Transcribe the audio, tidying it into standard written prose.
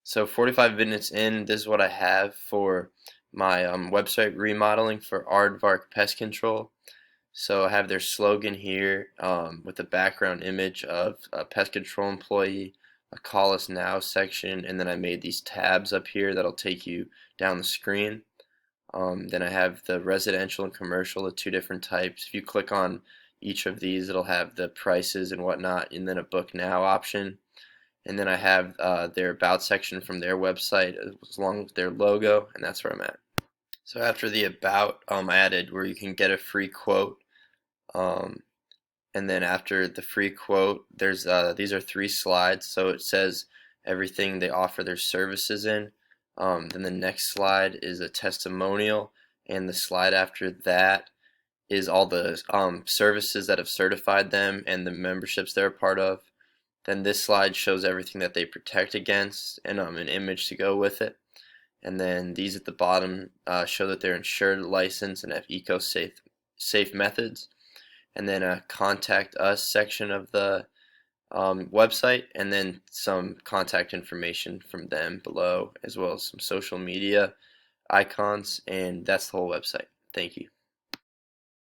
So 45 minutes in, this is what I have for my website remodeling for Aardvark Pest Control. So I have their slogan here with the background image of a pest control employee, a call us now section, and then I made these tabs up here that'll take you down the screen. Then I have the residential and commercial, the two different types. If you click on each of these, it'll have the prices and whatnot, and then a book now option. And then I have their about section from their website along with their logo, and that's where I'm at. So after the about, I added where you can get a free quote. Um, and then after the free quote, there's these are 3 slides. So it says everything they offer their services in. Then the next slide is a testimonial, and the slide after that is all the services that have certified them and the memberships they're a part of. Then this slide shows everything that they protect against and an image to go with it. And then these at the bottom show that they're insured, licensed, and have safe methods. And then a contact us section of the website, and then some contact information from them below, as well as some social media icons, and that's the whole website. Thank you.